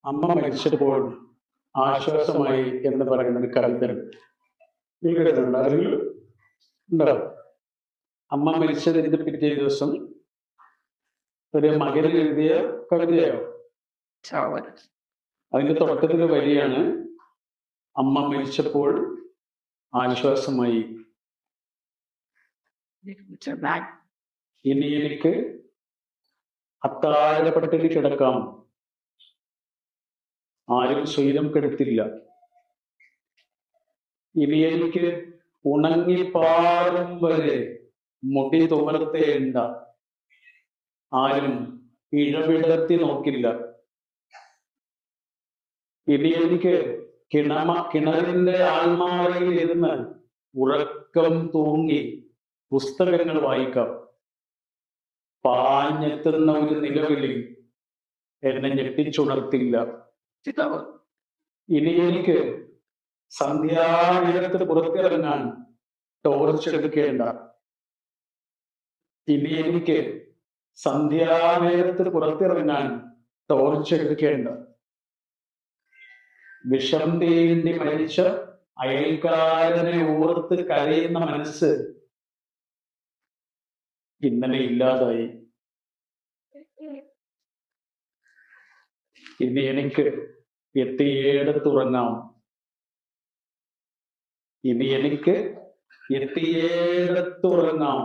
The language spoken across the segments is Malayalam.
അമ്മ മരിച്ചപ്പോൾ ആശ്വാസമായി എന്ന് പറയുന്ന ഒരു കവിത ഈ കേട്ടിട്ടുണ്ടോ? ആരെങ്കിലും ഉണ്ടോ? അമ്മ മരിച്ചതിന്റെ പിറ്റേ ദിവസം ഒരു മകൻ എഴുതിയ കവിതയോ? അതിന്റെ തുടക്കത്തിലെ വരിയാണ് അമ്മ മരിച്ചപ്പോൾ ആശ്വാസമായി. ഇനി എനിക്ക് അത്താഴപ്പട്ടിണി കിടക്കാം, ആരും സ്വൈരം കെടുത്തില്ല. ഇനി എനിക്ക് ഉണങ്ങിപ്പാറും വരെ മുടി തുമർത്തേണ്ട, ആരും ഇഴവിടർത്തി നോക്കില്ല. ഇനി എനിക്ക് കിണറിന്റെ ആൽമാറയിൽ ഇരുന്ന് ഉറക്കം തൂങ്ങി പുസ്തകങ്ങൾ വായിക്കാം. പാഞ്ഞെത്തുന്ന ഒരു നിലവിളി എന്നെ ഞെട്ടിച്ചുണർത്തില്ല. ഇനി എനിക്ക് സന്ധ്യാനേരത്ത് പുറത്തിറങ്ങാൻ ടോർച്ച് എടുക്കേണ്ട. ഇനി എനിക്ക് സന്ധ്യാനേരത്ത് പുറത്തിറങ്ങാൻ ടോർച്ച് എടുക്കേണ്ട. വിഷം തീണ്ടി മരിച്ച അയൽക്കാരനെ ഓർത്ത് കരയുന്ന മനസ്സ് ഇന്നലെ ഇല്ലാതായി. ഇനി എനിക്ക് എത്തിയേടത്തുറങ്ങാം. ഇനി എനിക്ക് എത്തിയേടത്തുറങ്ങാം.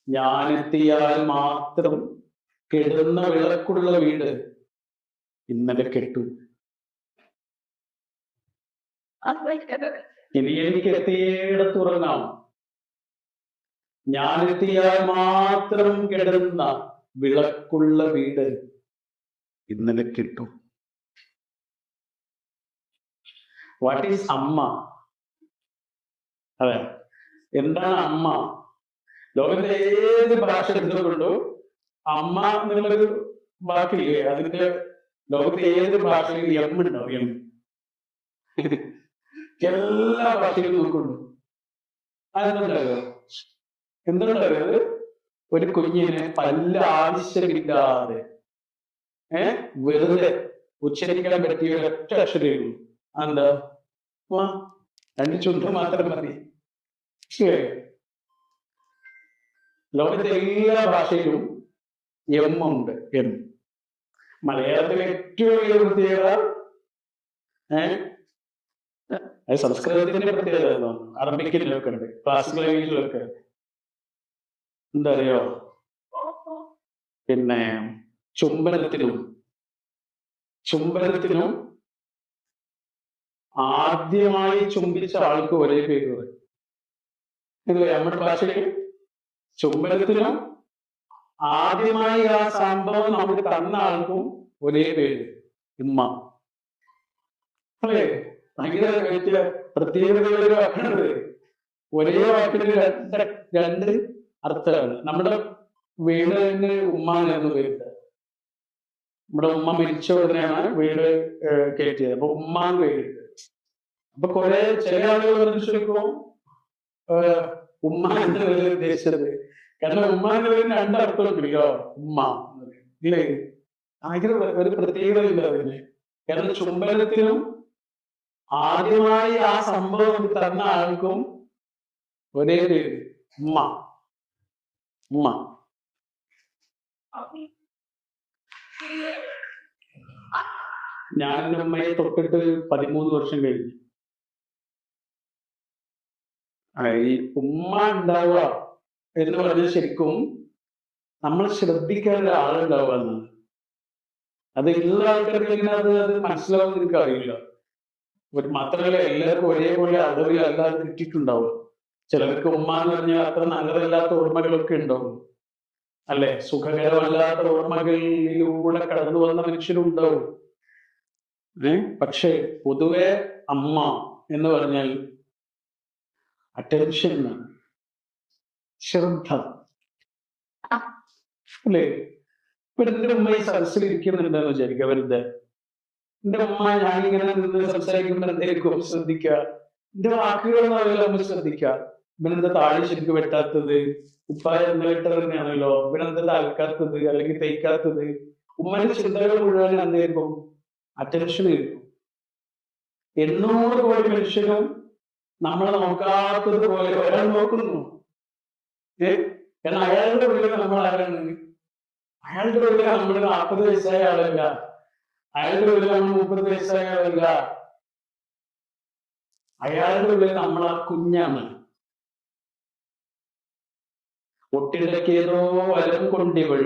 ഞാനെത്തിയാൽ മാത്രം കെടുന്ന വിളക്കുള്ള വീട് ഇന്നലെ കെട്ടു. ഇനി എനിക്ക് എത്തിയേടത്തുറങ്ങാം. ഞാനെത്തിയാൽ മാത്രം കെടുന്ന വിളക്കുള്ള വീട് ഇന്നലെ കിട്ടും. വാട്ട് ഈസ് അമ്മ? അതെ, എന്താണ് അമ്മ? ലോകത്തിലെ ഏത് ഭാഷ എടുത്തുകൊണ്ടു അമ്മ എന്നുള്ളൊരു വാക്കില്ലേ, അതിന്റെ ലോകത്തിലെ ഏത് ഭാഷയിൽ എം ഉണ്ടോ? എം. എല്ലാ ഭാഷയിലും നോക്കൊണ്ടു അതെന്തുണ്ടാകുക? എന്തുണ്ടാകുക? ഒരു കുഞ്ഞിന് പല്ല ആവശ്യമില്ലാതെ വെറുതെ ഉച്ചരിക്കാൻ പറ്റിയ ഒരൊറ്റ അക്ഷരമേ ഉള്ളൂ. എന്താ? രണ്ട് ചുണ്ട് മാത്രം മതി. ലോകത്തിലെ എല്ലാ ഭാഷയിലും എം ഉണ്ട്. എം. മലയാളത്തിലെ ഏറ്റവും വലിയ പ്രത്യേകത, അത് സംസ്കൃതത്തിന്റെ പ്രത്യേകത, അറബിക്കിലൊക്കെ ഉണ്ട്, ക്ലാസിക്കൽ ലാംഗ്വേജിലൊക്കെ. എന്താ അറിയോ? പിന്നെ ചുംബനത്തിനും ആദ്യമായി ചുംബിച്ച ആൾക്ക് ഒരേ പേര് പറയും. നമ്മുടെ ഭാഷയിൽ ചുംബനത്തിനും ആദ്യമായി ആ സംഭവം നമുക്ക് തന്ന ആൾക്കും ഒരേ പേര്, ഉമ്മ. അല്ലേ? ഭയങ്കര പ്രത്യേകതകളൊരു വാക്കാണത്. ഒരേ വാക്കിന് രണ്ട് അർത്ഥമാണ്. നമ്മുടെ വീടിന് ഉമ്മാനെന്ന് പേരിട്ട. നമ്മുടെ ഉമ്മ മരിച്ച ഉടനെയാണ് വീട് കയറ്റിയത്. അപ്പൊ ഉമ്മാന്ന് പേരിട്ട്. അപ്പൊ ചില ആളുകൾ ചോദിക്കുമ്പോൾ ഉമ്മ എന്ന പേര് ഉദ്ദേശിച്ചത്. കാരണം ഉമ്മ എന്ന പേരിന് രണ്ടർത്ഥം കിട്ടിയോ? ഉമ്മ ഇല്ലേ? ഭയങ്കര ഒരു പ്രത്യേകത ഇല്ല അതിന്. കാരണം ചുംബനത്തിനും ആദ്യമായി ആ സംഭവം തന്ന ആൾക്കും ഒരേ പേര്, ഉമ്മ. ഉമ്മ. ഞാൻ എൻ്റെ ഉമ്മയെ തൊട്ടിട്ട് 13 വർഷം കഴിഞ്ഞു. ഈ ഉമ്മ ഉണ്ടാവുക എന്ന് പറഞ്ഞാൽ ശരിക്കും നമ്മൾ ശ്രദ്ധിക്കാൻ ഒരാളുണ്ടാവുക എന്നാണ്. അത് എല്ലാ ആൾക്കാർക്കും അത് മനസ്സിലാവുന്ന എനിക്ക് അറിയില്ല. മാത്രമല്ല, എല്ലാവർക്കും ഒരേപോലെ അറിവിലല്ലാതെ കിട്ടിയിട്ടുണ്ടാവും. ചിലർക്ക് ഉമ്മ എന്ന് പറഞ്ഞാൽ അത്ര നല്ലതല്ലാത്ത ഓർമ്മകളൊക്കെ ഉണ്ടാവും, അല്ലെ? സുഖകരമല്ലാത്ത ഓർമ്മകളിലൂടെ കടന്നു വന്ന മനുഷ്യരുണ്ടാവും. പക്ഷെ പൊതുവെ അമ്മ എന്ന് പറഞ്ഞാൽ അറ്റൻഷൻ, ശ്രദ്ധ, അല്ലേ? ഇപ്പൊ എന്റെ ഉമ്മ ഈ സദസ്സിൽ ഇരിക്കുന്നുണ്ടെന്ന് വിചാരിക്കുക. വെറുതെ എന്റെ ഉമ്മ ഞാനിങ്ങനെ നിന്ന് സംസാരിക്കുമ്പോൾ എന്തായിരിക്കും ശ്രദ്ധിക്കുക? എന്റെ വാക്കുകളൊന്നും അറിയില്ല, നമ്മൾ ശ്രദ്ധിക്കുക. ഇവനെന്താ താഴെ ശരിക്കും വെട്ടാത്തത്? ഉപ്പായ എന്ന് വെട്ടത് തന്നെയാണല്ലോ. ഇവനെന്താ അലക്കാത്തത് അല്ലെങ്കിൽ തയ്ക്കാത്തത്? ഉമ്മന്റെ ചിന്തകൾ മുഴുവൻ എന്തായിരിക്കും? അറ്റൻഷൻ കിട്ടും. 800 കോടി മനുഷ്യരും നമ്മളെ നോക്കാത്തത് പോലെ ഒരാൾ നോക്കുന്നു. കാരണം അയാളുടെ ഉള്ളിൽ നമ്മൾ ആരാണ്? അയാളുടെ ഉള്ളിൽ നമ്മൾ 40 വയസ്സായ ആളല്ല, അയാളുടെ ഉള്ളിൽ നമ്മൾ 30 വയസ്സായ ആളല്ല, അയാളുടെ ഉള്ളിൽ നമ്മൾ ആ കുഞ്ഞാണ്. ഒട്ടിടക്കേതോ വലം കൊണ്ടിവൾ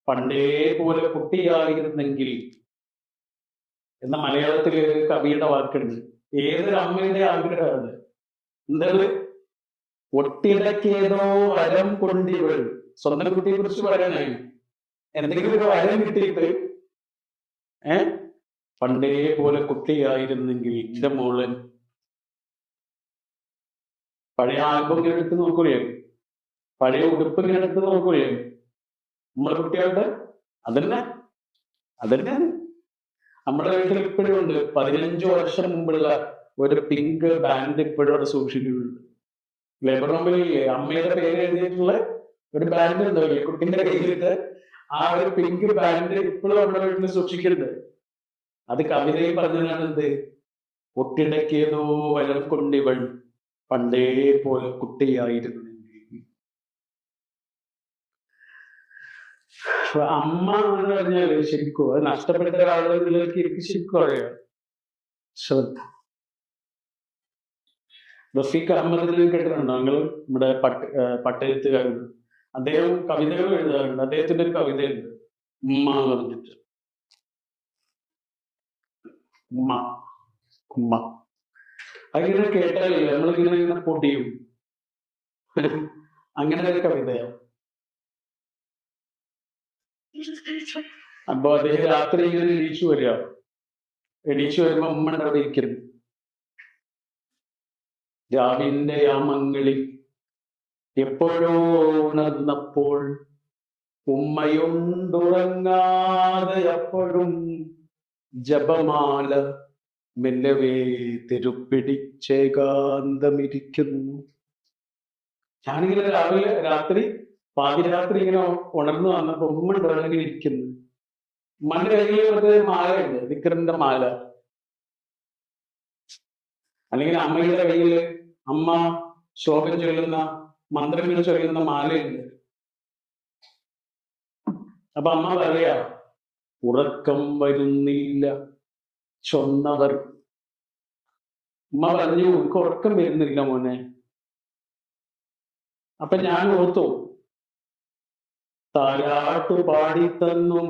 പണ്ടേ പോലെ കുട്ടിയായിരുന്നെങ്കിൽ എന്ന മലയാളത്തില് കവിയുടെ വാക്കുണ്ട്. ഏതൊരു അമ്മയുടെ ആഗ്രഹമാണ്. എന്താണ്? ഒട്ടിടക്കേതോ വരം കൊണ്ടിവൾ. സ്വന്തം കുട്ടിയെ കുറിച്ച് പറയാനായി എന്തെങ്കിലും ഒരു വരം കിട്ടിയിട്ട് പണ്ടേ പോലെ കുട്ടിയായിരുന്നെങ്കിൽ എന്റെ മോളൻ. പഴയ ആൽബം ഇങ്ങനെ എടുത്ത് നോക്കുകയോ, പഴയ ഉടുപ്പ് ഇങ്ങനെ എടുത്ത് നോക്കുകയോ നമ്മളെ കുട്ടികളുടെ അതന്നെ നമ്മുടെ വീട്ടിൽ ഇപ്പോഴും ഉണ്ട്. 15 വർഷം മുമ്പുള്ള ഒരു പിങ്ക് ബാൻഡ് ഇപ്പോഴും അവിടെ സൂക്ഷിക്കുന്നുണ്ട്. ലേബർ റൂമിലില്ലേ അമ്മയുടെ പേര് എഴുതിയിട്ടുള്ള ഒരു ബാൻഡ് ഉണ്ടാവില്ലേ കുട്ടിന്റെ കയ്യിലിട്ട്, ആ ഒരു പിങ്ക് ബാൻഡ് ഇപ്പോഴും നമ്മുടെ വീട്ടിൽ സൂക്ഷിക്കരുത്. അത് കവിതയിൽ പറഞ്ഞതാണ്. എന്ത്? ഒട്ടിടക്കേതോ വലം കൊണ്ടിവൾ പണ്ടേ പോലെ കുട്ടിയായിരുന്നു. അമ്മ എന്ന് പറഞ്ഞാല് ശരിക്കും അത് നഷ്ടപ്പെട്ട ഒരാളുകൾക്ക് എനിക്ക് ശരിക്കും അറിയാം. ശ്രദ്ധ. റഫീഖ് അഹമ്മദിനെ കേട്ടിട്ടുണ്ടോ നിങ്ങൾ? നമ്മുടെ പട്ടയത്തുകാരൻ. അദ്ദേഹം കവിതകൾ എഴുതാറുണ്ട്. അദ്ദേഹത്തിന്റെ ഒരു കവിതയുണ്ട്, ഉമ്മ എന്ന് പറഞ്ഞിട്ട്. ഉമ്മ ഉമ്മ അങ്ങനെ കേട്ടാലേ നമ്മളിങ്ങനെ പൊടിയും. അങ്ങനെ ഒരു കവിതയാണ്. അപ്പൊ അദ്ദേഹം രാത്രി ഇങ്ങനെ എണീച്ചു വരുമ്പോ ഉമ്മ അവിടെ ഇരിക്കുന്നു. രാവിന്റെ യാമങ്ങളിൽ എപ്പോഴോ ഉണർന്നപ്പോൾ ഉമ്മയുണ്ടുറങ്ങാതെ അപ്പോഴും ജപമാല മെല്ലവേ തെരുപ്പിടിച്ചേകാന്തമിരിക്കുന്നു. ഞാനിങ്ങനെ രാത്രി പാതിരാത്രി ഇങ്ങനെ ഉണർന്നു വന്നപ്പോ ഉമ്മ ഉണ്ടെങ്കിൽ ഇരിക്കുന്നു. ഉമ്മന്റെ കയ്യിൽ ഒരു മാലയുണ്ട്, വിക്രമിന്റെ മാല. അല്ലെങ്കിൽ അമ്മയുടെ കയ്യില് അമ്മ ശ്ലോകം ചൊല്ലുന്ന മന്ത്രങ്ങൾ ചൊല്ലുന്ന മാലയുണ്ട്. അപ്പൊ അമ്മ പറയാ, ഉറക്കം വരുന്നില്ല ചൊന്നവർ. ഉമ്മ പറഞ്ഞു, എനിക്ക് ഉറക്കം വരുന്നില്ല മോനെ. അപ്പൊ ഞാൻ ഓർത്തു, താരാട്ടു പാടിത്തന്നും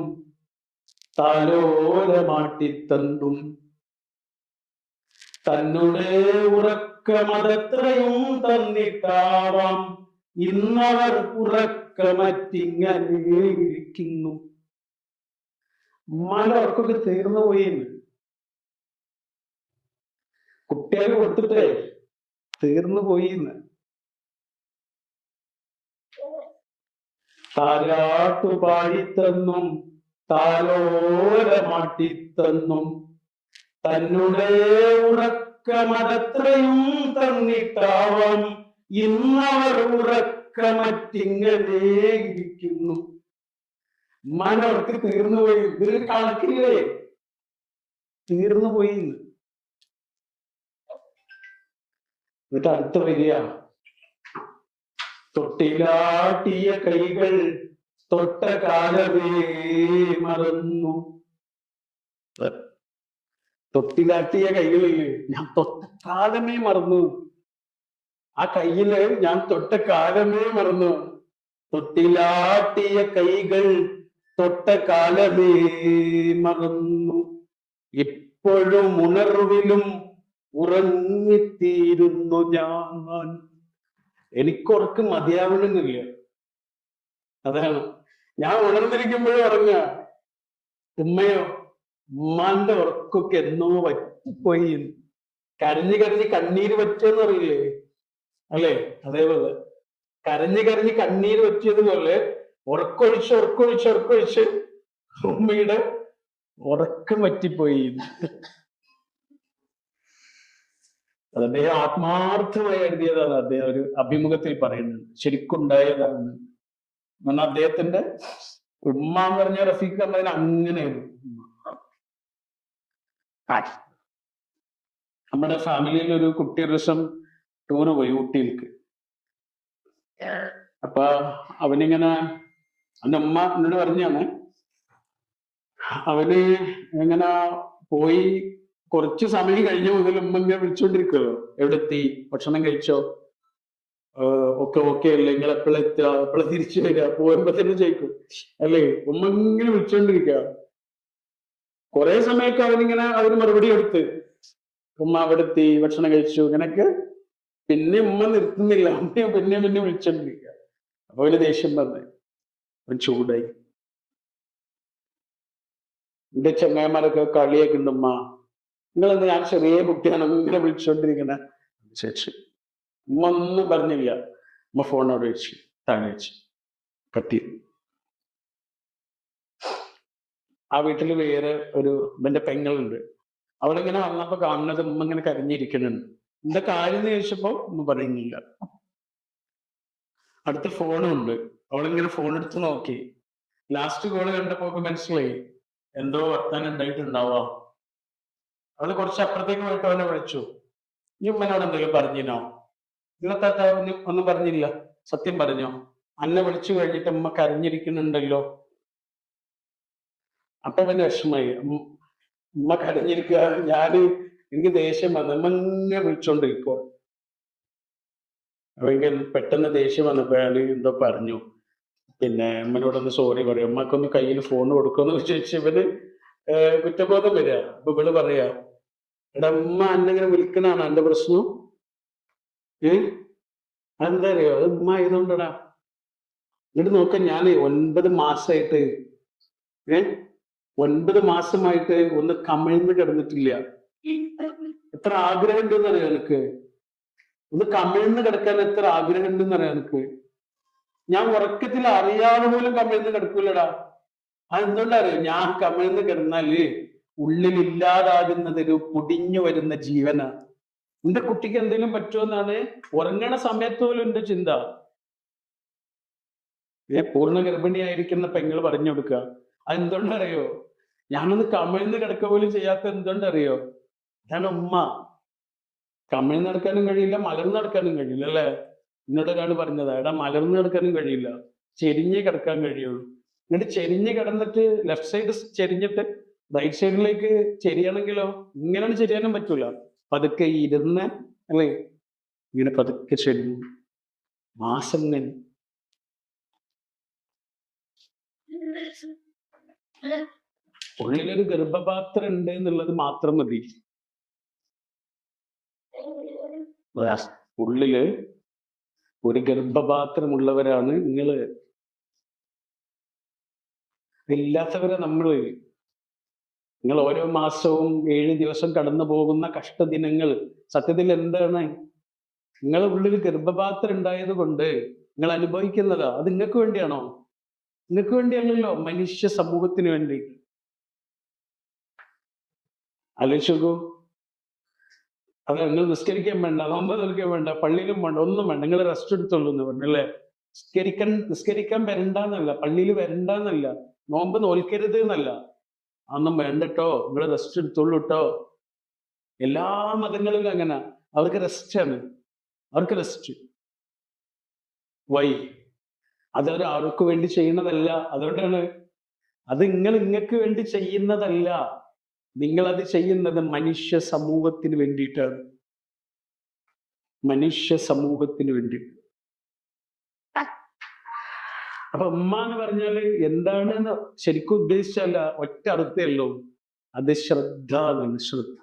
താലോലമാട്ടിത്തന്നും തന്നെ ഉറക്കമതത്രയും തന്നിട്ടാവാം ഇന്നവർ ഉറക്കമറ്റിങ്ങനെ ഇരിക്കുന്നു. ഉമ്മാന്റെ ഉറക്കൊക്കെ തീർന്നു പോയിന്ന്. കുട്ടികൾ കൊടുത്തിട്ടേ തീർന്നു പോയിന്ന്. താരാട്ടു പാടിത്തന്നും താലോലമാട്ടിത്തന്നും തന്നെ ഉറക്കമതത്രയും തന്നിട്ടാവാം ഇന്നവർ ഉറക്കമറ്റിങ്ങനെ ഇരിക്കുന്നു. ഉമ്മാനവർക്ക് തീർന്നു പോയി. ഇതൊരു കണക്കില്ലേ, തീർന്നു പോയി. എന്നിട്ട് അടുത്ത വരിക, തൊട്ടിലാട്ടിയ കൈകൾ തൊട്ട കാലമേ മറന്നു. തൊട്ടിലാട്ടിയ കൈകളില് ഞാൻ തൊട്ട കാലമേ മറന്നു. ആ കയ്യില് ഞാൻ തൊട്ട കാലമേ മറന്നു. തൊട്ടിലാട്ടിയ കൈകൾ തൊട്ട കാലമേ മറന്നു. ഇപ്പോഴും ഉണർവിലും ഉറങ്ങിത്തീരുന്നു ഞാൻ. എനിക്കുറക്ക് മതിയാവണമെന്നില്ല. അതാണ് ഞാൻ ഉണർന്നിരിക്കുമ്പോഴും ഉറങ്ങ. ഉമ്മയോ, ഉമ്മാന്റെ ഉറക്കൊക്കെ എന്നോ വറ്റിപ്പോയി. കരഞ്ഞ് കരഞ്ഞ് കണ്ണീര് വറ്റിയെന്ന് അറിയില്ലേ? അല്ലേ? അതേപോലെ കരഞ്ഞ് കരഞ്ഞ് കണ്ണീര് വറ്റിയതുപോലെ ഉറക്കൊഴിച്ച് ഉമ്മയുടെ ഉറക്കം വറ്റിപ്പോയി. അത് അദ്ദേഹം ആത്മാർത്ഥമായി എഴുതിയതാണ്. അദ്ദേഹം ഒരു അഭിമുഖത്തിൽ പറയുന്നത് ശരിക്കുണ്ടായതാണ്. എന്നാൽ അദ്ദേഹത്തിന്റെ ഉമ്മ എന്ന് പറഞ്ഞ റഫീഖ് അഹമ്മദിന് അങ്ങനെയായിരുന്നു. നമ്മുടെ ഫാമിലിയിൽ ഒരു കുട്ടി ഒരു ദിവസം ടൂറ് പോയി ഊട്ടിയിലേക്ക്. അപ്പൊ അവനിങ്ങനെ അവന്റെ ഉമ്മ എന്നോട് പറഞ്ഞാണ്, അവന് ഇങ്ങനെ പോയി കുറച്ച് സമയം കഴിഞ്ഞ മുതൽ ഉമ്മ ഇങ്ങനെ വിളിച്ചോണ്ടിരിക്കുമല്ലോ, എവിടെ എത്തി, ഭക്ഷണം കഴിച്ചോ, ഒക്കെ ഓക്കെ അല്ലേ, നിങ്ങൾ എപ്പോഴും എത്തുക, എപ്പോഴും തിരിച്ചു വരിക, പോകുമ്പോ തന്നെ ചോദിക്കും അല്ലേ. ഉമ്മ ഇങ്ങനെ വിളിച്ചോണ്ടിരിക്കുക. കുറെ സമയമൊക്കെ അവന് മറുപടി കൊടുത്ത് ഉമ്മ അവിടെ എത്തി, ഭക്ഷണം കഴിച്ചു, ഇങ്ങനൊക്കെ. പിന്നെ ഉമ്മ നിർത്തുന്നില്ല, പിന്നെ വിളിച്ചോണ്ടിരിക്കുക. അപ്പൊ അവന് ദേഷ്യം പറഞ്ഞു, അവൻ ചൂടായി. എന്റെ ചങ്ങായിമാരൊക്കെ കളിയൊക്കെ ഉണ്ട്, ഉമ്മ നിങ്ങളെന്താ ഞാൻ ചെറിയ കുട്ടിയാണ് ഇങ്ങനെ വിളിച്ചോണ്ടിരിക്കണ. ശരി, ഉമ്മ ഒന്നും പറഞ്ഞില്ല. ഉമ്മ ഫോണോട് വെച്ച് താഴെ വെച്ച് കത്തി. ആ വീട്ടിൽ വേറെ ഒരു എന്റെ പെങ്ങളുണ്ട്. അവളിങ്ങനെ വന്നപ്പോ കാണുന്നത് ഉമ്മ ഇങ്ങനെ കരഞ്ഞിരിക്കുന്നുണ്ട്. എന്താ കാര്യം എന്ന് ചോദിച്ചപ്പോ ഒന്നും പറയുന്നില്ല. അടുത്ത ഫോണും ഉണ്ട്. അവളിങ്ങനെ ഫോൺ എടുത്ത് നോക്കി. ലാസ്റ്റ് കോള് കണ്ടപ്പോ മനസ്സിലായി എന്തോ വർത്താനം ഉണ്ടായിട്ടുണ്ടാവാം. അവള് കുറച്ച് അപ്പുറത്തേക്ക് പോയിട്ട് അവനെ വിളിച്ചു. ഈ ഉമ്മനോട് എന്തെങ്കിലും പറഞ്ഞിനോ? ഇന്നത്തെ ഒന്നും പറഞ്ഞില്ല. സത്യം പറഞ്ഞോ? അന്നെ വിളിച്ചു കഴിഞ്ഞിട്ട് ഉമ്മ കരഞ്ഞിരിക്കുന്നുണ്ടല്ലോ. അപ്പൊ അവന് വിഷമായി. ഉമ്മ കരഞ്ഞിരിക്കുക, എനിക്ക് ദേഷ്യം വന്നു, ഉമ്മ ഇങ്ങനെ വിളിച്ചോണ്ടിരിക്കോ. അവർക്ക് പെട്ടെന്ന് ദേഷ്യം വന്നപ്പോഴാണ് എന്തോ പറഞ്ഞു. പിന്നെ ഉമ്മനോടൊന്ന് സോറി പറയും, ഉമ്മക്കൊന്ന് കയ്യിൽ ഫോൺ കൊടുക്കുമെന്ന് ചോദിച്ചു. ഇവന് കുറ്റബോധം വരിക. അപ്പൊ ഇവള് പറയാ, എടാ ഉമ്മ അന്നെങ്ങനെ വിളിക്കണാണ് എന്റെ പ്രശ്നം. അതെന്താ അറിയോ, അത് ഉമ്മ ആയതുകൊണ്ടടാ. എന്നിട്ട് നോക്കാം, ഞാൻ 9 മാസമായിട്ട് 9 മാസമായിട്ട് ഒന്ന് കമിഴ്ന്ന് കിടന്നിട്ടില്ല. എത്ര ആഗ്രഹം ഉണ്ടെന്ന് അറിയാം എനിക്ക്. ഒന്ന് കമിഴ്ന്ന് കിടക്കാൻ എത്ര ആഗ്രഹം ഉണ്ടെന്ന് അറിയാം എനിക്ക്. ഞാൻ ഉറക്കത്തിൽ അറിയാതെ പോലും കമിഴ്ന്ന് കിടക്കൂലടാ. അതെന്തുകൊണ്ടാ അറിയോ, ഞാൻ കമിഴ്ന്ന് കിടന്നാല് ഉള്ളിൽ ഇല്ലാതാകുന്നത് ഒരു പൊടിഞ്ഞു വരുന്ന ജീവനാ. എന്റെ കുട്ടിക്ക് എന്തെങ്കിലും പറ്റുമെന്നാണ് ഉറങ്ങണ സമയത്ത് പോലും എന്റെ ചിന്ത. പൂർണ്ണ ഗർഭിണിയായിരിക്കുന്ന പെങ്ങൾ പറഞ്ഞു കൊടുക്കുക. അതെന്തുകൊണ്ടറിയോ, ഞാനൊന്ന് കമിഴ്ന്ന് കിടക്ക പോലും ചെയ്യാത്ത എന്തുകൊണ്ടറിയോ, അതാണ് ഉമ്മ. കമിഴ്ന്ന് നടക്കാനും കഴിയില്ല, മലർന്ന് നടക്കാനും കഴിയില്ല അല്ലെ. എന്നോട് ഒരാൾ പറഞ്ഞതാ, എടാ മലർന്ന് കിടക്കാനും കഴിയില്ല, ചെരിഞ്ഞ് കിടക്കാൻ കഴിയുള്ളൂ. എന്നിട്ട് ചെരിഞ്ഞ് കിടന്നിട്ട് ലെഫ്റ്റ് സൈഡ് ചെരിഞ്ഞിട്ട് റൈറ്റ് സൈഡിലേക്ക് ചെരിയണമെങ്കിലോ ഇങ്ങനെയാണ് ചെരിയാനും പറ്റൂല. പതുക്കെ ഇരുന്ന് അല്ലേ, ഇങ്ങനെ പതുക്കെ ചെരിഞ്ഞു മാസങ്ങൾ. ഉള്ളിലൊരു ഗർഭപാത്രം ഉണ്ട് എന്നുള്ളത് മാത്രം മതി. ഉള്ളില് ഒരു ഗർഭപാത്രമുള്ളവരാണ് നിങ്ങള്. ഇല്ലാത്തവരെ നിങ്ങൾ ഓരോ മാസവും 7 ദിവസം കടന്നു പോകുന്ന കഷ്ടദിനങ്ങൾ സത്യത്തിൽ എന്താണ്? നിങ്ങളെ ഉള്ളിൽ ഗർഭപാത്രം ഉണ്ടായത് കൊണ്ട് നിങ്ങൾ അനുഭവിക്കുന്നതാ. അത് നിങ്ങൾക്ക് വേണ്ടിയാണോ? നിങ്ങൾക്ക് വേണ്ടിയല്ലല്ലോ, മനുഷ്യ സമൂഹത്തിന് വേണ്ടി. ആലോചിച്ചോക്കൂ. അത് നിങ്ങൾ നിസ്കരിക്കാൻ വേണ്ട, നോമ്പ് നിൽക്കാൻ വേണ്ട, പള്ളിയിലും വേണ്ട, ഒന്നും വേണ്ട, നിങ്ങൾ റെസ്റ്റ് എടുത്തോളൂ എന്ന് പറഞ്ഞല്ലേ. നിസ്കരിക്കാൻ വരണ്ടെന്നല്ല, പള്ളിയിൽ വരണ്ടെന്നല്ല, നോമ്പ് നോൽക്കരുത് എന്നല്ല, അതൊന്നും വേണ്ടട്ടോ, നിങ്ങൾ റെസ്റ്റ് എടുത്തോളൂ കേട്ടോ. എല്ലാ മതങ്ങളിലും അങ്ങനെ. അവർക്ക് റെസ്റ്റാണ്, അവർക്ക് റെസ്റ്റ്. വൈ? അതവർ ആർക്ക് വേണ്ടി ചെയ്യുന്നതല്ല. അതുകൊണ്ടാണ് അത് നിങ്ങൾക്ക് വേണ്ടി ചെയ്യുന്നതല്ല. നിങ്ങളത് ചെയ്യുന്നത് മനുഷ്യ സമൂഹത്തിന് വേണ്ടിയിട്ടാണ്. മനുഷ്യ സമൂഹത്തിന് വേണ്ടിയിട്ട്. അപ്പൊ ഉമ്മ എന്ന് പറഞ്ഞാല് എന്താണെന്ന് ശരിക്കും ഉദ്ദേശിച്ചല്ല, ഒറ്റ അർത്ഥമല്ലോ, അത് ശ്രദ്ധ എന്നാണ്. ശ്രദ്ധ.